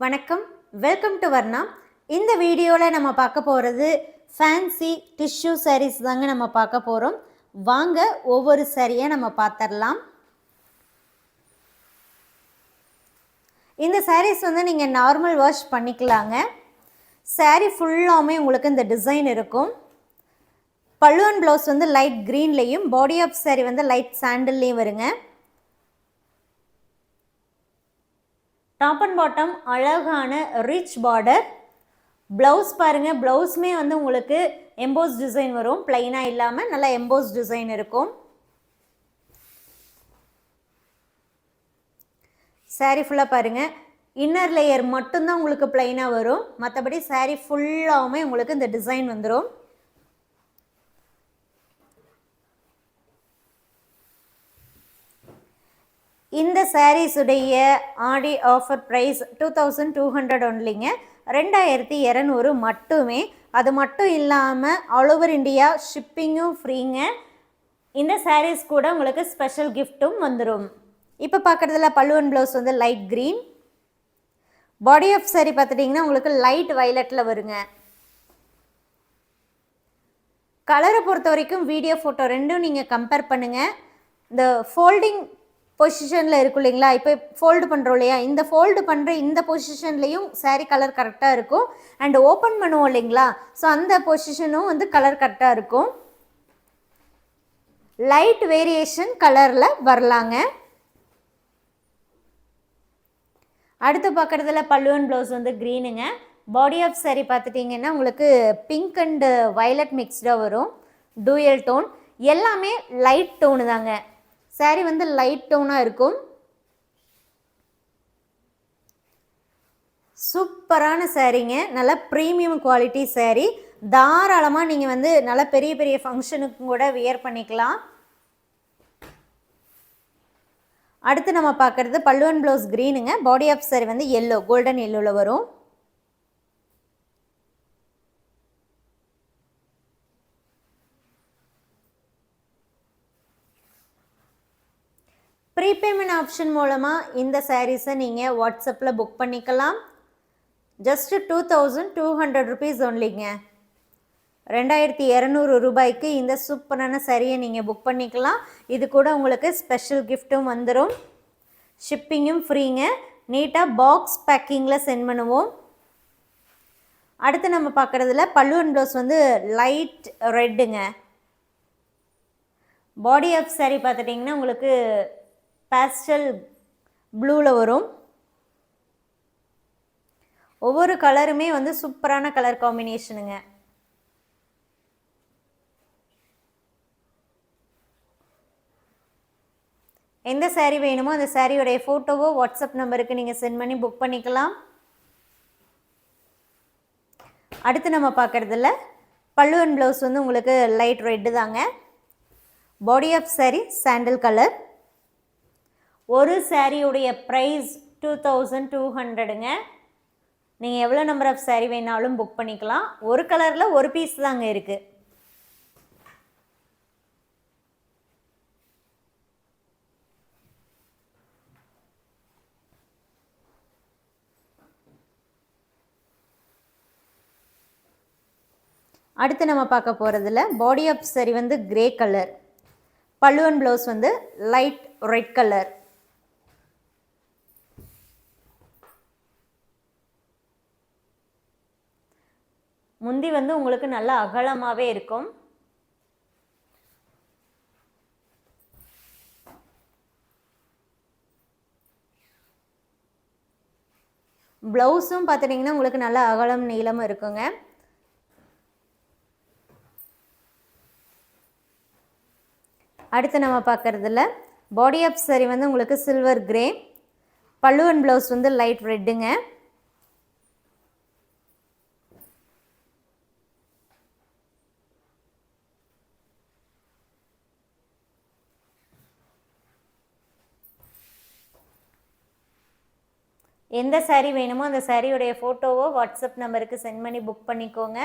வணக்கம், welcome to Varna. இந்த வீடியோவில் நம்ம பார்க்க போகிறது ஃபேன்சி டிஷ்யூ சாரீஸ் தாங்க நம்ம பார்க்க போகிறோம். வாங்க ஒவ்வொரு சாரியை நம்ம பார்த்துடலாம். இந்த சாரீஸ் வந்து நீங்கள் நார்மல் வாஷ் பண்ணிக்கலாங்க. சாரீ ஃபுல்லாமே உங்களுக்கு இந்த டிசைன் இருக்கும். பல்லு அண்ட் ப்ளவுஸ் வந்து லைட் க்ரீன்லேயும், பாடி ஆஃப் சாரீ வந்து லைட் சாண்டில்லையும் வருங்க. டாப் அண்ட் பாட்டம் அழகான ரிச் பார்டர். ப்ளவுஸ் பாருங்கள், ப்ளவுஸுமே வந்து உங்களுக்கு எம்போஸ் டிசைன் வரும், பிளைனாக இல்லாமல் நல்லா எம்போஸ் டிசைன் இருக்கும். சாரீ ஃபுல்லாக பாருங்கள், இன்னர் லேயர் மட்டும்தான் உங்களுக்கு பிளைனாக வரும், மற்றபடி சாரீ ஃபுல்லாகவுமே உங்களுக்கு இந்த டிசைன் வந்துடும். இந்த சாரீஸுடைய ஆடி ஆஃபர் ப்ரைஸ் 2200 ஒன்லிங்க, 2200 மட்டுமே. அது மட்டும் இல்லாமல் ஆல் ஓவர் இந்தியா ஷிப்பிங்கும் ஃப்ரீங்க. இந்த சாரீஸ் கூட உங்களுக்கு ஸ்பெஷல் கிஃப்ட்டும் வந்துடும். இப்போ பார்க்குறதுல பல்லு அண்ட் ப்ளவுஸ் வந்து light green, body of saree பார்த்துட்டிங்கன்னா உங்களுக்கு லைட் வயலட்டில் வருங்க. கலரை பொறுத்த வரைக்கும் வீடியோ ஃபோட்டோ ரெண்டும் நீங்கள் கம்பேர் பண்ணுங்கள். இந்த ஃபோல்டிங் பொசிஷனில் இருக்கும் இல்லைங்களா, இப்போ ஃபோல்டு பண்ணுறோம் இல்லையா, இந்த ஃபோல்டு பண்ணுற இந்த பொசிஷன்லேயும் சாரீ கலர் கரெக்டாக இருக்கும். அண்ட் ஓப்பன் பண்ணுவோம் இல்லைங்களா, ஸோ அந்த பொசிஷனும் வந்து கலர் கரெக்டாக இருக்கும். லைட் வேரியேஷன் கலரில் வரலாங்க. அடுத்து பார்க்குறதுல பல்லு அண்ட் ப்ளவுஸ் வந்து க்ரீனுங்க. பாடி ஆஃப் சாரீ பார்த்துட்டிங்கன்னா உங்களுக்கு பிங்க் அண்டு வயலட் மிக்ஸ்டாக வரும், டூயல் டோன். எல்லாமே லைட் டோனு தாங்க. சாரீ வந்து லைட் டோனாக இருக்கும். சூப்பரான சாரீங்க, நல்லா ப்ரீமியம் குவாலிட்டி சாரீ. தாராளமாக நீங்கள் வந்து நல்லா பெரிய பெரிய ஃபங்க்ஷனுக்கும் கூட வியர் பண்ணிக்கலாம். அடுத்து நம்ம பார்க்குறது பல்லு அண்ட் ப்ளவுஸ் க்ரீனுங்க. பாடி ஆஃப் சாரீ வந்து எல்லோ, கோல்டன் எல்லோவில் வரும். ப்ரீபேமெண்ட் ஆப்ஷன் மூலமாக இந்த சாரீஸை நீங்கள் வாட்ஸ்அப்பில் புக் பண்ணிக்கலாம். Just 2200 rupees ஒன்லிங்க. 2200 ரூபாய்க்கு இந்த சூப்பரான சாரியை நீங்கள் புக் பண்ணிக்கலாம். இது கூட உங்களுக்கு ஸ்பெஷல் கிஃப்ட்டும் வந்துடும். ஷிப்பிங்கும் ஃப்ரீங்க. நீட்டாக பாக்ஸ் பேக்கிங்கில் சென்ட் பண்ணுவோம். அடுத்து நம்ம பார்க்குறதுல பல்லு அண்ட் ப்ளவுஸ் வந்து லைட் ரெட்டுங்க. பாடி ஆஃப் சாரீ பார்த்துட்டிங்கன்னா உங்களுக்கு பேஸ்டல் ப்ளூவில் வரும். ஒவ்வொரு கலருமே வந்து சூப்பரான கலர் காம்பினேஷனுங்க. எந்த சாரீ வேணுமோ அந்த சாரியோடைய ஃபோட்டோவோ வாட்ஸ்அப் நம்பருக்கு நீங்கள் சென்ட் பண்ணி புக் பண்ணிக்கலாம். அடுத்து நம்ம பார்க்குறதுல பல்லு அண்ட் ப்ளவுஸ் வந்து உங்களுக்கு லைட் ரெட்டு தாங்க. Body of saree sandal colour. ஒரு சாரியுடைய ப்ரைஸ் 2200ங்க. நீங்கள் எவ்வளோ நம்பர் ஆஃப் சாரீ வேணாலும் புக் பண்ணிக்கலாம். ஒரு கலரில் ஒரு பீஸ் தாங்க இருக்குது. அடுத்து நம்ம பார்க்க போகிறதுல பாடி ஆஃப் சாரீ வந்து கிரே கலர், பல்லு அண்ட் ப்ளவுஸ் வந்து லைட் ரெட் கலர். முந்தி வந்து உங்களுக்கு நல்ல அகலமாகவே இருக்கும். ப்ளவுஸும் பார்த்துட்டிங்கன்னா உங்களுக்கு நல்ல அகலம் நீளமும் இருக்குங்க. அடுத்து நம்ம பார்க்குறதுல பாடி ஆஃப் சாரீ வந்து உங்களுக்கு சில்வர் கிரே, பல்லு அண்ட் ப்ளவுஸ் வந்து லைட் ரெட்டுங்க. எந்த சாரீ வேணுமோ அந்த சாரியுடைய ஃபோட்டோவோ வாட்ஸ்அப் நம்பருக்கு சென்ட் பண்ணி புக் பண்ணிக்கோங்க.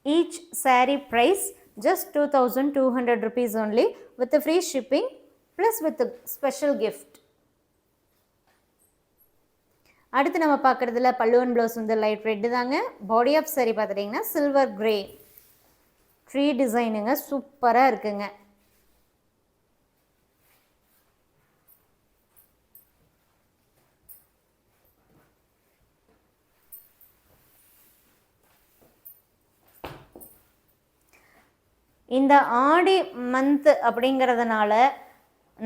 each saree price just 2200 rupees only with the free shipping plus with the special gift. அடுத்து நம்ம பார்க்குறதுல பல்லுவன் ப்ளவுஸ் வந்து லைட் ரெட்டு தாங்க. பாடி ஆஃப் saree பார்த்துட்டிங்கன்னா சில்வர் கிரே ட்ரீ டிசைனுங்க, சூப்பராக இருக்குங்க. இந்த ஆடி மந்த் அப்படிங்கிறதுனால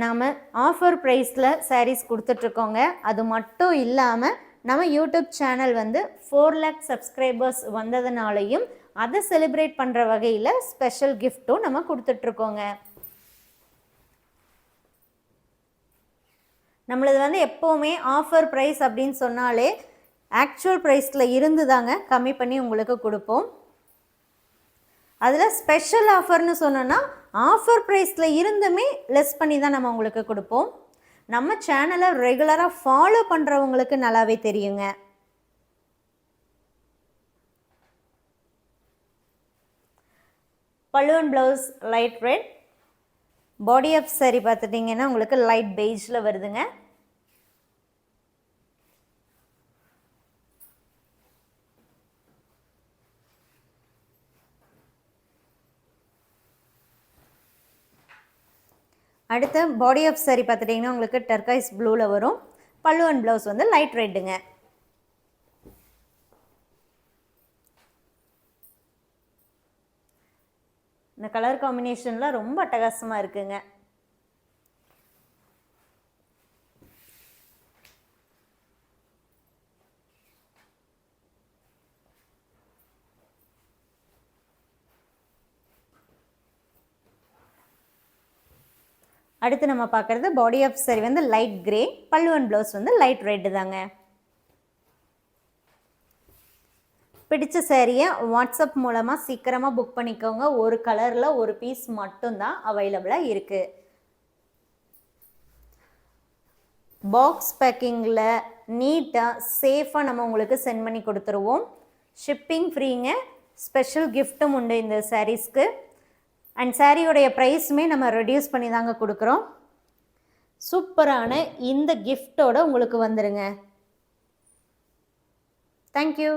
நாம் ஆஃபர் ப்ரைஸில் சாரீஸ் கொடுத்துட்ருக்கோங்க. அது மட்டும் இல்லாமல் நம்ம யூடியூப் சேனல் வந்து 4 lakh சப்ஸ்கிரைபர்ஸ் வந்ததுனாலையும் அதை செலிப்ரேட் பண்ணுற வகையில் ஸ்பெஷல் கிஃப்ட்டும் நம்ம கொடுத்துட்ருக்கோங்க. நம்மளது வந்து எப்போவுமே ஆஃபர் ப்ரைஸ் அப்படின்னு சொன்னாலே ஆக்சுவல் ப்ரைஸில் இருந்து தாங்க கம்மி பண்ணி உங்களுக்கு கொடுப்போம். அதில் ஸ்பெஷல் ஆஃபர்னு சொன்னோன்னா ஆஃபர் ப்ரைஸில் இருந்துமே லெஸ் பண்ணி தான் நம்ம உங்களுக்கு கொடுப்போம். நம்ம சேனலை ரெகுலராக ஃபாலோ பண்ணுறவங்களுக்கு நல்லாவே தெரியுங்க. பல்லுவன் blouse light red, body of saree பார்த்துட்டிங்கன்னா உங்களுக்கு லைட் பெய்ஜில் வருதுங்க. அடுத்து பாடி ஆஃப் saree பார்த்துட்டிங்கன்னா உங்களுக்கு டர்கைஸ் ப்ளூவில் வரும். பல்லுவன் ப்ளவுஸ் வந்து லைட் ரெட்டுங்க. இந்த கலர் காம்பினேஷன்லாம் ரொம்ப அட்டகாசமாக இருக்குங்க. அடுத்து நம்ம பார்க்குறது பாடி ஆஃப் saree வந்து லைட் கிரே, பல்லுவன் ப்ளவுஸ் வந்து லைட் ரெட்டு தாங்க. பிடிச்ச சாரியை வாட்ஸ்அப் மூலமாக சீக்கிரமாக புக் பண்ணிக்கோங்க. ஒரு கலரில் ஒரு பீஸ் மட்டும்தான் அவைலபிளாக இருக்குது. பாக்ஸ் பேக்கிங்கில் நீட்டாக சேஃபாக நம்ம உங்களுக்கு சென்ட் பண்ணி கொடுத்துருவோம். ஷிப்பிங் ஃப்ரீங்க. ஸ்பெஷல் கிஃப்ட்டும் உண்டு இந்த சாரீஸ்க்கு. அண்ட் சாரியோடைய ப்ரைஸுமே நம்ம ரெடியூஸ் பண்ணி தாங்க கொடுக்குறோம். சூப்பரான இந்த கிஃப்டோடு உங்களுக்கு வந்துடுங்க. தேங்க்யூ.